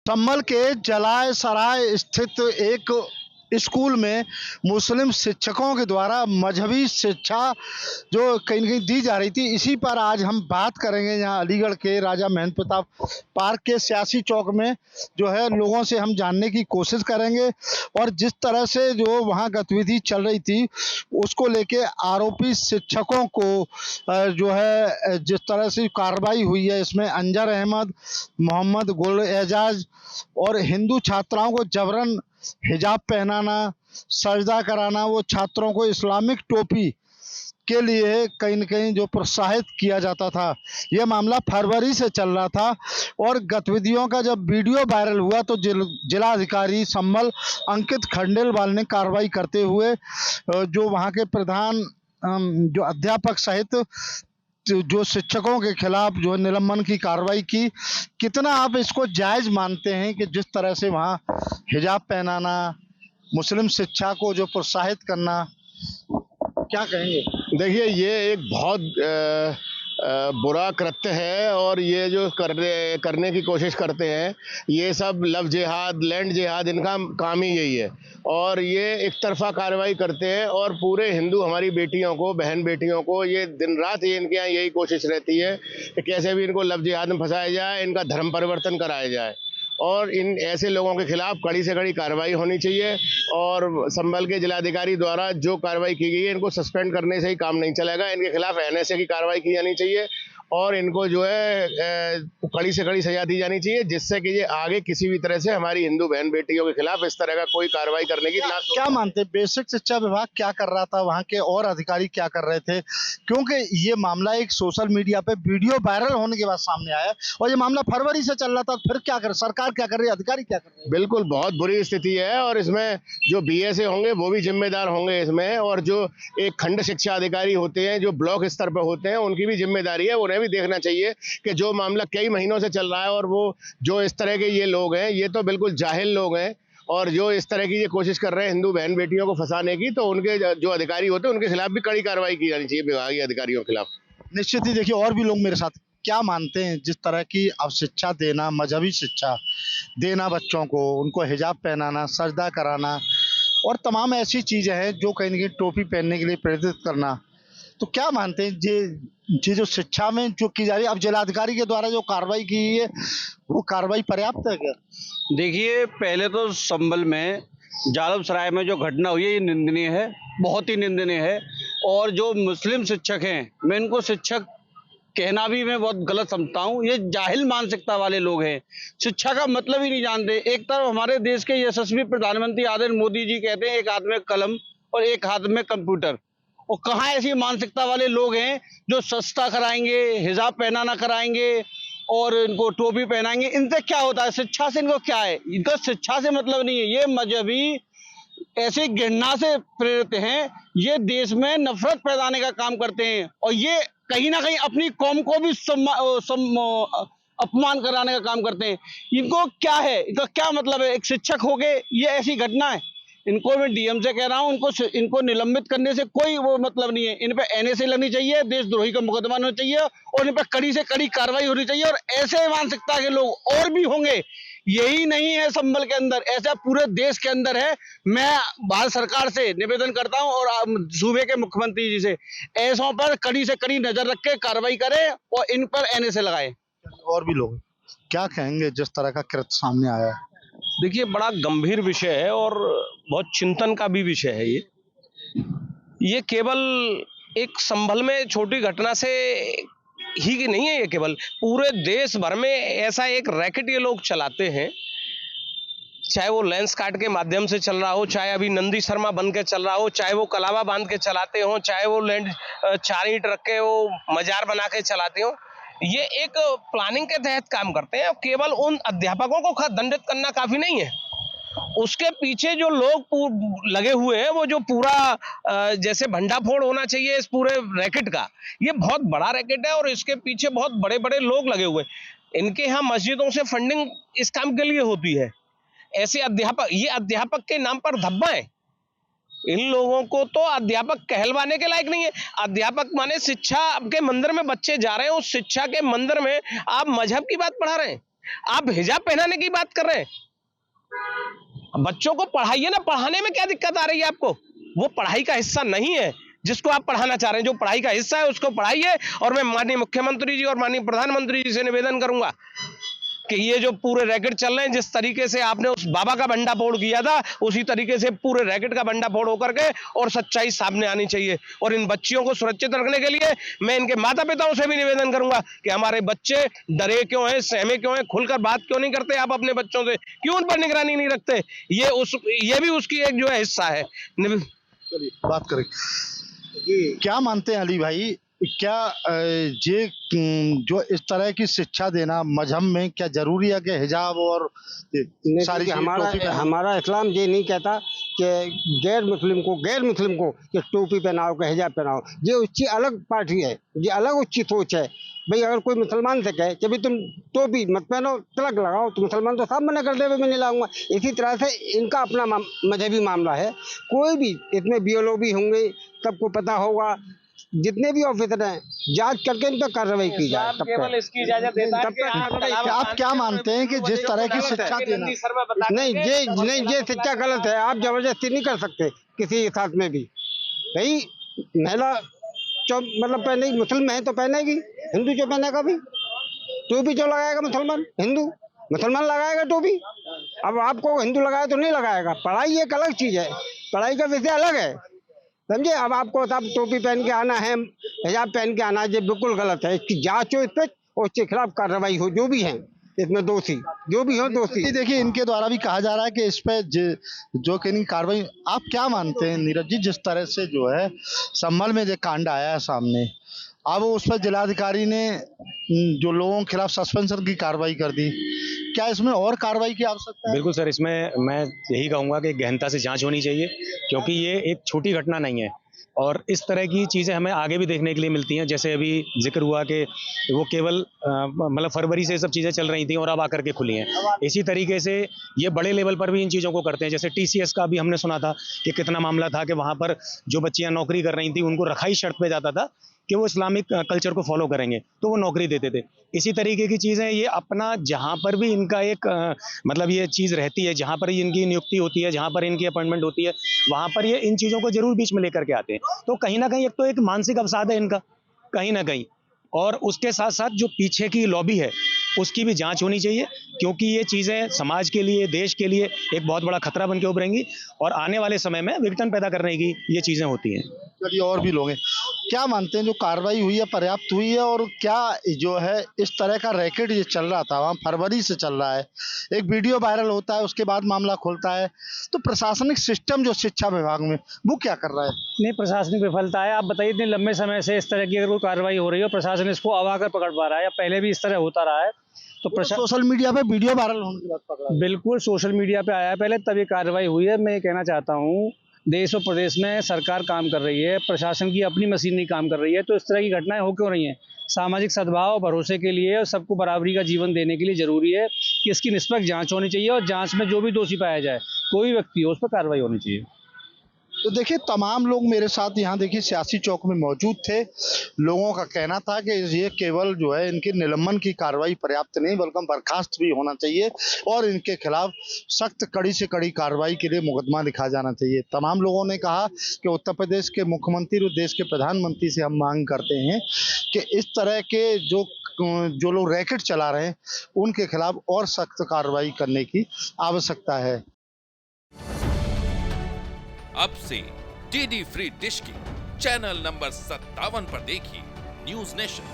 संभल के जलाय सराय स्थित एक स्कूल में मुस्लिम शिक्षकों के द्वारा मजहबी शिक्षा जो कहीं न कहीं दी जा रही थी, इसी पर आज हम बात करेंगे। यहाँ अलीगढ़ के राजा महेंद्र प्रताप पार्क के सियासी चौक में जो है लोगों से हम जानने की कोशिश करेंगे और जिस तरह से जो वहाँ गतिविधि चल रही थी उसको लेके आरोपी शिक्षकों को जो है जिस तरह से कार्रवाई हुई है, इसमें अंजर अहमद, मोहम्मद गुल एजाज और हिंदू छात्राओं को जबरन हिजाब पहनाना, सजदा कराना, वो छात्रों को इस्लामिक टोपी के लिए कहीं न कहीं जो प्रोत्साहित किया जाता था, ये मामला फरवरी से चल रहा था। और गतिविधियों का जब वीडियो वायरल हुआ तो जिलाधिकारी संभल अंकित खंडेलवाल ने कार्रवाई करते हुए जो वहाँ के प्रधान जो अध्यापक सहित जो शिक्षकों के खिलाफ जो निलंबन की कार्रवाई की। कितना आप इसको जायज़ मानते हैं कि जिस तरह से वहाँ हिजाब पहनाना, मुस्लिम शिक्षा को जो प्रोत्साहित करना, क्या कहेंगे? देखिए, ये एक बहुत बुरा कृत्य है और ये जो करने की कोशिश करते हैं, ये सब लव जिहाद, लैंड जिहाद, इनका काम ही यही है। और ये एक तरफा कार्रवाई करते हैं और पूरे हिंदू हमारी बेटियों को, बहन बेटियों को, ये दिन रात ये इनके यहाँ यही कोशिश रहती है कि कैसे भी इनको लव जिहाद में फंसाया जाए, इनका धर्म परिवर्तन कराया जाए। और इन ऐसे लोगों के खिलाफ कड़ी से कड़ी कार्रवाई होनी चाहिए और संभल के जिलाधिकारी द्वारा जो कार्रवाई की गई है, इनको सस्पेंड करने से ही काम नहीं चलेगा। इनके खिलाफ एनएसए की कार्रवाई की जानी चाहिए और इनको जो है कड़ी से कड़ी सजा दी जानी चाहिए, जिससे कि ये आगे किसी भी तरह से हमारी हिंदू बहन बेटियों के खिलाफ इस तरह का कोई कार्रवाई करने की ना। क्या मानते हैं बेसिक शिक्षा विभाग क्या कर रहा था, वहाँ के और अधिकारी क्या कर रहे थे? क्योंकि ये मामला एक सोशल मीडिया पे वीडियो वायरल होने के बाद सामने आया और ये मामला फरवरी से चल रहा था, फिर क्या कर सरकार क्या कर रही है, अधिकारी क्या कर रहे हैं? बिल्कुल बहुत बुरी स्थिति है और इसमें जो बीएसए होंगे वो भी जिम्मेदार होंगे इसमें, और जो एक खंड शिक्षा अधिकारी होते हैं जो ब्लॉक स्तर पर होते हैं उनकी भी जिम्मेदारी है। उन्हें भी देखना चाहिए कि जो मामला कई महीनों से चल रहा है और वो जो इस तरह के ये लोग हैं, ये तो बिल्कुल जाहिल लोग हैं और जो इस तरह की ये कोशिश कर रहे हैं हिंदू बहन बेटियों को फंसाने की, तो उनके जो अधिकारी होते हैं उनके खिलाफ भी कड़ी कार्रवाई की जानी चाहिए, विभागीय अधिकारियों के खिलाफ। निश्चित ही देखिए और भी लोग मेरे साथ क्या मानते हैं, जिस तरह की अब शिक्षा देना, मजहबी शिक्षा देना बच्चों को, उनको हिजाब पहनाना, सजदा कराना और तमाम ऐसी चीज़ें हैं जो कहीं न कहीं टोपी पहनने के लिए प्रेरित करना, तो क्या मानते हैं ये जो शिक्षा में जो की जा रही है, अब जिलाधिकारी के द्वारा जो कार्रवाई की गई है वो कार्रवाई पर्याप्त है क्या? देखिए, पहले तो संभल में जालम सराय में जो घटना हुई है ये निंदनीय है, बहुत ही निंदनीय है। और जो मुस्लिम शिक्षक हैं, मैं इनको शिक्षक कहना भी मैं बहुत गलत समझता हूँ। ये जाहिल मानसिकता वाले लोग हैं, शिक्षा का मतलब ही नहीं जानते। एक तरफ हमारे देश के यशस्वी प्रधानमंत्री आदरणीय मोदी जी कहते हैं एक हाथ में कलम और एक हाथ में कंप्यूटर, और कहाँ ऐसी मानसिकता वाले लोग हैं जो सस्ता कराएंगे, हिजाब पहनाना कराएंगे और इनको टोपी पहनाएंगे। इनसे क्या होता है? शिक्षा से इनको क्या है? इनको शिक्षा से मतलब नहीं है। ये मजहबी ऐसी घृणा से प्रेरित हैं, ये देश में नफरत फैलाने का काम करते हैं और ये कहीं ना कहीं अपनी कौम को भी अपमान कराने का काम करते हैं। इनको क्या है, इनका क्या मतलब है? एक शिक्षक हो गए ये ऐसी घटना है। इनको मैं डीएम से कह रहा हूँ, इनको निलंबित करने से कोई वो मतलब नहीं है। इन पे एनएसए लगनी चाहिए, देशद्रोही का मुकदमा होना चाहिए और इन पे कड़ी से कड़ी कार्रवाई होनी चाहिए। और ऐसे मानसिकता के लोग और भी होंगे, यही नहीं है संभल के अंदर, ऐसा पूरे देश के अंदर है। मैं भारत सरकार से निवेदन करता हूं और सूबे के मुख्यमंत्री जी से ऐसों पर कड़ी से कड़ी नजर रख के कार्रवाई करें और इन पर एनएसए लगाएं। और भी लोग क्या कहेंगे जिस तरह का कृत्य सामने आया है? देखिए, बड़ा गंभीर विषय है और बहुत चिंतन का भी विषय है। ये केवल एक संभल में छोटी घटना से ही नहीं है, ये केवल पूरे देश भर में ऐसा एक रैकेट ये लोग चलाते हैं, चाहे वो लेंस कार्ड के माध्यम से चल रहा हो, चाहे अभी नंदी शर्मा बन के चल रहा हो, चाहे वो कलावा बांध के चलाते हो, चाहे वो लैंड 4 ईंट रख के वो मजार बना के चलाते हो। ये एक प्लानिंग के तहत काम करते हैं। केवल उन अध्यापकों को दंडित करना काफी नहीं है, उसके पीछे जो लोग लगे हुए हैं, वो जो पूरा जैसे भंडाफोड़ होना चाहिए इस पूरे रैकेट का, ये बहुत बड़ा रैकेट है और इसके पीछे बहुत बड़े बड़े लोग लगे हुए हैं। इनके यहाँ मस्जिदों से फंडिंग इस काम के लिए होती है। ऐसे अध्यापक, ये अध्यापक के नाम पर धब्बा है। इन लोगों को तो अध्यापक कहलवाने के लायक नहीं है। अध्यापक माने शिक्षा के मंदिर में बच्चे जा रहे हैं, उस शिक्षा के मंदिर में आप मजहब की बात पढ़ा रहे हैं। आप हिजाब पहनाने की बात कर रहे हैं। बच्चों को पढ़ाइए ना, पढ़ाने में क्या दिक्कत आ रही है आपको? वो पढ़ाई का हिस्सा नहीं है जिसको आप पढ़ाना चाह रहे हैं। जो पढ़ाई का हिस्सा है उसको पढ़ाइए। और मैं माननीय मुख्यमंत्री जी और माननीय प्रधानमंत्री जी से निवेदन करूंगा कि ये जो पूरे रैकेट चल रहे हैं, जिस तरीके से आपने उस बाबा का भंडाफोड़ किया था, उसी तरीके से पूरे रैकेट का भंडाफोड़ होकर के और सच्चाई सामने आनी चाहिए। और इन बच्चियों को सुरक्षित रखने के लिए मैं इनके माता पिताओं से भी निवेदन करूंगा कि हमारे बच्चे डरे क्यों हैं, सहमे क्यों हैं, खुलकर बात क्यों नहीं करते आप अपने बच्चों से, क्यों उन पर निगरानी नहीं रखते? ये भी उसकी एक जो है हिस्सा है। चलिए बात करें, क्या मानते हैं अली भाई, क्या ये जो इस तरह की शिक्षा देना मजहब में क्या जरूरी है कि हिजाब और सारी चीज़ टोपी पहनाओ? हमारा इस्लाम ये नहीं कहता कि गैर मुस्लिम को कि टोपी पहनाओ कि हिजाब पहनाओ। ये उसकी अलग पार्टी है, ये अलग उसकी सोच है। भाई अगर कोई मुसलमान से कहे कि भाई तुम टोपी मत पहनो, तिलक लगाओ, तो मुसलमान तो साफ मना कर दे, मैं नहीं लगाऊंगा। इसी तरह से इनका अपना मजहबी मामला है। कोई भी इसमें बीएलओ भी होंगे, सबको पता होगा, जितने भी ऑफिसर हैं, जांच करके इन पर कार्रवाई की जाए। केवल इसकी इजाजत देता है कि आप क्या मानते हैं कि जिस तरह की शिक्षा देना? नहीं, ये शिक्षा गलत है। आप जबरदस्ती नहीं कर सकते किसी के साथ में भी। भाई महिला मतलब पहनेगी, मुस्लिम है तो पहनेगी, हिंदू जो पहनेगा भी टोपी जो लगाएगा मुसलमान, हिंदू मुसलमान लगाएगा टोपी। अब आपको हिंदू लगाया तो नहीं लगाएगा। पढ़ाई एक अलग चीज है, पढ़ाई का विषय अलग है, समझे। अब आपको सब टोपी पहन के आना है, हिजाब पहन के आना है, ये बिल्कुल गलत है। इसकी जांच हो इस पर और इसके खिलाफ कार्रवाई हो, जो भी है इसमें दोषी, जो भी हो दोषी। देखिए इनके द्वारा भी कहा जा रहा है कि इस पे जो कि इनकी कार्रवाई, आप क्या मानते हैं नीरज जी, जिस तरह से जो है संभल में जो कांड आया है सामने, अब उस पर जिलाधिकारी ने जो लोगों के खिलाफ सस्पेंशन की कार्रवाई कर दी, क्या इसमें और कार्रवाई की आवश्यकता है? बिल्कुल सर, इसमें मैं यही कहूँगा कि गहनता से जांच होनी चाहिए, क्योंकि ये एक छोटी घटना नहीं है और इस तरह की चीज़ें हमें आगे भी देखने के लिए मिलती हैं। जैसे अभी जिक्र हुआ कि वो केवल मतलब फरवरी से सब चीज़ें चल रही थी और अब आकर के खुली हैं। इसी तरीके से ये बड़े लेवल पर भी इन चीज़ों को करते हैं। जैसे टीसीएस का भी हमने सुना था कि कितना मामला था कि वहाँ पर जो बच्चियाँ नौकरी कर रही थी उनको रखाई शर्त पे जाता था कि वो इस्लामिक कल्चर को फॉलो करेंगे तो वो नौकरी देते थे। इसी तरीके की चीज़ें ये अपना जहाँ पर भी इनका एक मतलब ये चीज़ रहती है, जहाँ पर इनकी नियुक्ति होती है, जहाँ पर इनकी अपॉइंटमेंट होती है, वहाँ पर ये इन चीज़ों को जरूर बीच में लेकर के आते हैं। तो कहीं ना कहीं एक तो एक मानसिक अवसाद है इनका कहीं ना कहीं, और उसके साथ साथ जो पीछे की लॉबी है उसकी भी जांच होनी चाहिए, क्योंकि ये चीज़ें समाज के लिए, देश के लिए एक बहुत बड़ा खतरा बन के उभरेंगी और आने वाले समय में विघटन पैदा करने की ये चीज़ें होती हैं। चलिए और भी लोग हैं, क्या मानते हैं जो कार्रवाई हुई है पर्याप्त हुई है, और क्या जो है इस तरह का रैकेट ये चल रहा था वहाँ फरवरी से चल रहा है, एक वीडियो वायरल होता है उसके बाद मामला खुलता है, तो प्रशासनिक सिस्टम जो शिक्षा विभाग में वो क्या कर रहा है? नहीं, प्रशासनिक विफलता है। आप बताइए इतने लंबे समय से इस तरह की अगर कोई कार्रवाई हो रही है, प्रशासन इसको अवाकर पकड़ पा रहा है या पहले भी इस तरह होता रहा है, तो सोशल मीडिया पे वीडियो वायरल होने के बाद पकड़ा है। बिल्कुल सोशल मीडिया पे आया है पहले, तब ये कार्रवाई हुई है। मैं ये कहना चाहता हूँ देश और प्रदेश में सरकार काम कर रही है, प्रशासन की अपनी मशीनरी काम कर रही है, तो इस तरह की घटनाएं हो क्यों रही हैं? सामाजिक सद्भाव भरोसे के लिए और सबको बराबरी का जीवन देने के लिए जरूरी है कि इसकी निष्पक्ष जांच होनी चाहिए और जांच में जो भी दोषी पाया जाए, कोई व्यक्ति हो, उस पर कार्रवाई होनी चाहिए। तो देखिए तमाम लोग मेरे साथ यहाँ देखिए सियासी चौक में मौजूद थे। लोगों का कहना था कि ये केवल जो है इनके निलंबन की कार्रवाई पर्याप्त नहीं बल्कि बर्खास्त भी होना चाहिए और इनके खिलाफ सख्त कड़ी से कड़ी कार्रवाई के लिए मुकदमा लिखा जाना चाहिए। तमाम लोगों ने कहा कि उत्तर प्रदेश के मुख्यमंत्री और देश के प्रधानमंत्री से हम मांग करते हैं कि इस तरह के जो लोग रैकेट चला रहे हैं उनके खिलाफ और सख्त कार्रवाई करने की आवश्यकता है। अब से डीडी फ्री डिश की चैनल नंबर 57 पर देखिए न्यूज नेशन।